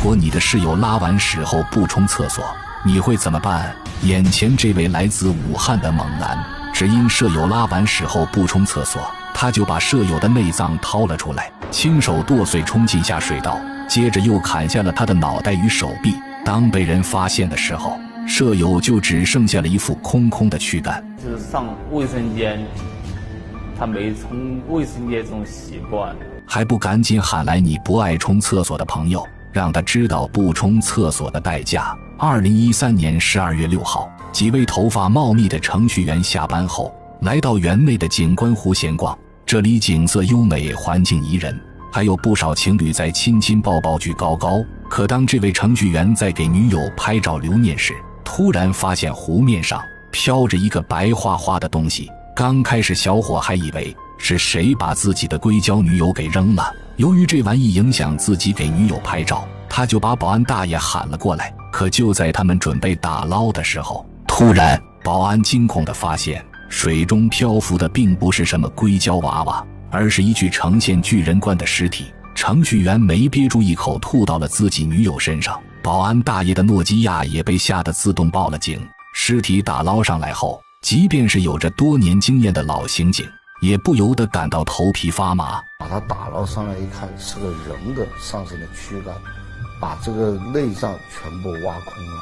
果你的室友拉完屎后不冲厕所，你会怎么办？眼前这位来自武汉的猛男，只因舍友拉完屎后不冲厕所，他就把舍友的内脏掏了出来，亲手剁碎冲进下水道，接着又砍下了他的脑袋与手臂。当被人发现的时候，舍友就只剩下了一副空空的躯干。就是上卫生间，他没冲卫生间这种习惯，还不赶紧喊来你不爱冲厕所的朋友，让他知道不冲厕所的代价。2013年12月6号，几位头发茂密的程序员下班后来到园内的景观湖闲逛，这里景色优美，环境宜人，还有不少情侣在亲亲抱抱举高高。可当这位程序员在给女友拍照留念时，突然发现湖面上飘着一个白花花的东西。刚开始小伙还以为是谁把自己的硅胶女友给扔了，由于这玩意影响自己给女友拍照，他就把保安大爷喊了过来。可就在他们准备打捞的时候，突然保安惊恐地发现水中漂浮的并不是什么硅胶娃娃，而是一具呈现巨人观的尸体。程序员没憋住一口吐到了自己女友身上，保安大爷的诺基亚也被吓得自动报了警。尸体打捞上来后，即便是有着多年经验的老刑警也不由得感到头皮发麻。把它打捞上来一看，是个人的上身的躯干，把这个内脏全部挖空了，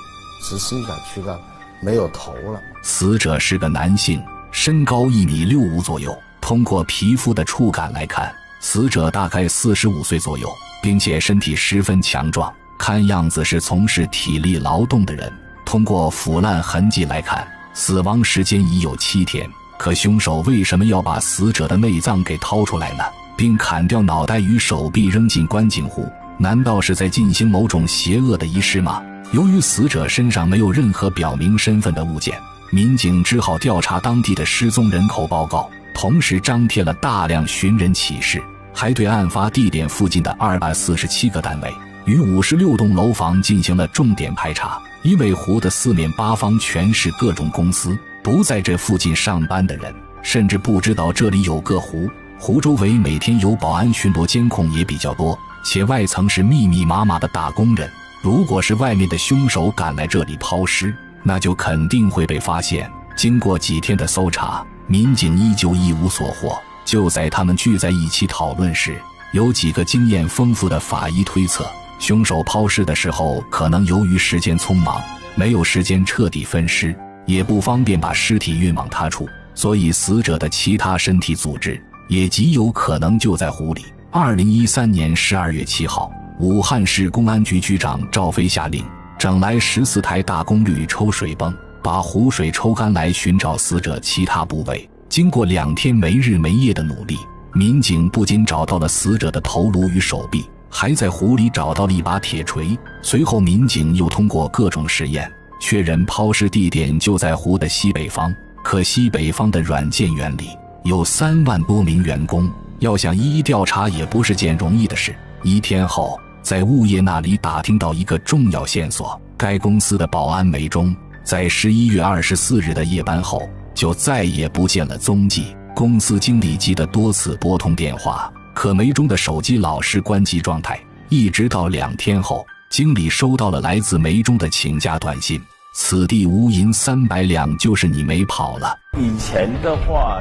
只剩下躯干，没有头了。死者是个男性，身高1.65米左右，通过皮肤的触感来看，死者大概45岁左右，并且身体十分强壮，看样子是从事体力劳动的人。通过腐烂痕迹来看，死亡时间已有7天。可凶手为什么要把死者的内脏给掏出来呢，并砍掉脑袋与手臂扔进观景湖？难道是在进行某种邪恶的仪式吗？由于死者身上没有任何表明身份的物件，民警只好调查当地的失踪人口报告，同时张贴了大量寻人启事，还对案发地点附近的247个单位与56栋楼房进行了重点排查。因为湖的四面八方全是各种公司，不在这附近上班的人甚至不知道这里有个湖。湖周围每天有保安巡逻，监控也比较多，且外层是密密麻麻的打工人。如果是外面的凶手赶来这里抛尸，那就肯定会被发现。经过几天的搜查，民警依旧一无所获。就在他们聚在一起讨论时，有几个经验丰富的法医推测，凶手抛尸的时候可能由于时间匆忙，没有时间彻底分尸，也不方便把尸体运往他处，所以死者的其他身体组织也极有可能就在湖里。2013年12月7号，武汉市公安局局长赵飞下令整来14台大功率抽水泵，把湖水抽干来寻找死者其他部位。经过2天没日没夜的努力，民警不仅找到了死者的头颅与手臂，还在湖里找到了一把铁锤。随后民警又通过各种实验确认抛尸地点就在湖的西北方。可西北方的软件园里有3万多名员工，要想一一调查也不是件容易的事。1天后，在物业那里打听到一个重要线索，该公司的保安梅忠在11月24日的夜班后就再也不见了踪迹。公司经理急得多次拨通电话，可梅忠的手机老是关机状态。一直到2天后，经理收到了来自梅忠的请假短信：此地无银300两，就是你没跑了。以前的话，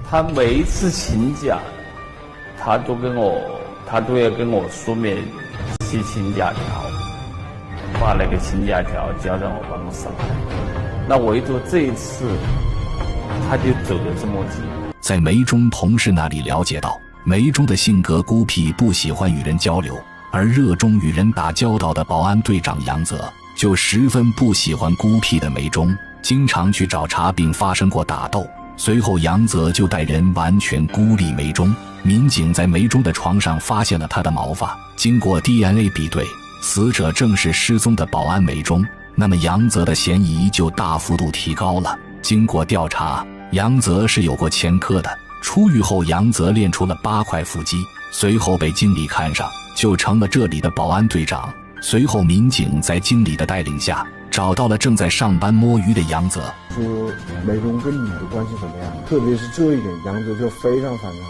他每一次请假，他都要跟我书面写请假条，发那个请假条交让我办公室来。那唯独这一次，他就走得这么急。在梅忠同事那里了解到，梅忠的性格孤僻，不喜欢与人交流，而热衷与人打交道的保安队长杨泽就十分不喜欢孤僻的梅忠，经常去找茬并发生过打斗。随后杨泽就带人完全孤立梅忠。民警在梅忠的床上发现了他的毛发，经过 DNA 比对，死者正是失踪的保安梅忠，那么杨泽的嫌疑就大幅度提高了。经过调查，杨泽是有过前科的。出狱后，杨泽练出了8块腹肌，随后被经理看上，就成了这里的保安队长。随后民警在经理的带领下找到了正在上班摸鱼的杨泽，说梅忠跟你的关系怎么样？特别是这一点，杨泽就非常反常，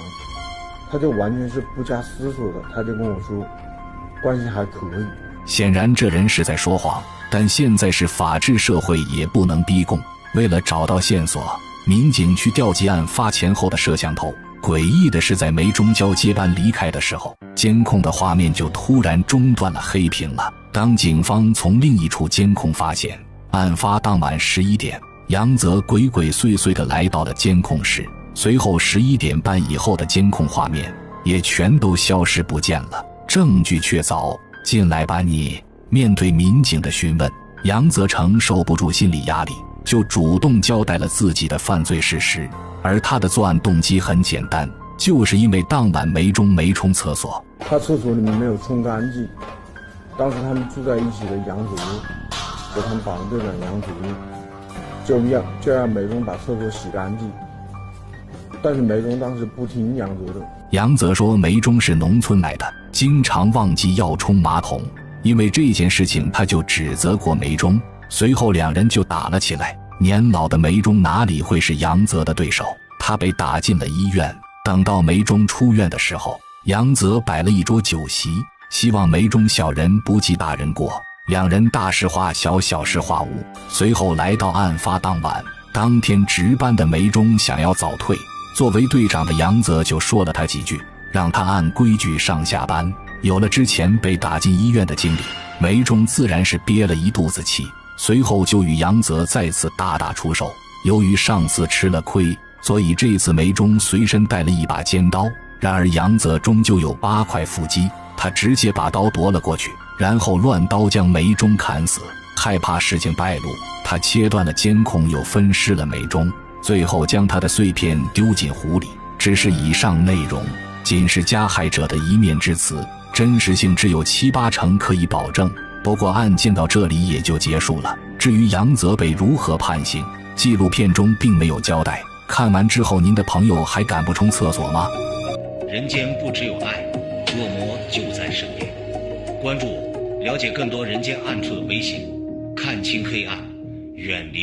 他就完全是不加思索的，他就跟我说，关系还可以。显然这人是在说谎，但现在是法治社会，也不能逼供。为了找到线索，民警去调集案发前后的摄像头。诡异的是，在梅中交接班离开的时候，监控的画面就突然中断了，黑屏了。当警方从另一处监控发现，案发当晚11点，杨泽鬼鬼祟祟地来到了监控室，随后11点半以后的监控画面也全都消失不见了，证据确凿。进来吧你。面对民警的询问，杨泽承受不住心理压力，就主动交代了自己的犯罪事实。而他的作案动机很简单，就是因为当晚梅中没冲厕所，他厕所里面没有冲干净。当时他们住在一起的杨竹，就他们保安队长杨竹，就让梅中把厕所洗干净。但是梅中当时不听杨泽的。杨泽说梅中是农村来的，经常忘记要冲马桶，因为这件事情他就指责过梅中，随后两人就打了起来。年老的梅中哪里会是杨泽的对手，他被打进了医院。等到梅中出院的时候，杨泽摆了一桌酒席，希望梅中小人不计大人过，两人大事化小，小事化无。随后来到案发当晚，当天值班的梅中想要早退，作为队长的杨泽就说了他几句，让他按规矩上下班。有了之前被打进医院的经历，梅中自然是憋了一肚子气，随后就与杨泽再次大打出手。由于上次吃了亏，所以这次梅中随身带了一把尖刀。然而杨泽终究有8块腹肌，他直接把刀夺了过去，然后乱刀将梅中砍死。害怕事情败露，他切断了监控，又分尸了梅中，最后将他的碎片丢进湖里。只是以上内容仅是加害者的一面之词，真实性只有7、8成可以保证。不过案件到这里也就结束了。至于杨泽被如何判刑，纪录片中并没有交代。看完之后，您的朋友还敢不冲厕所吗？人间不只有爱，恶魔就在身边。关注我，了解更多人间暗处的危险，看清黑暗，远离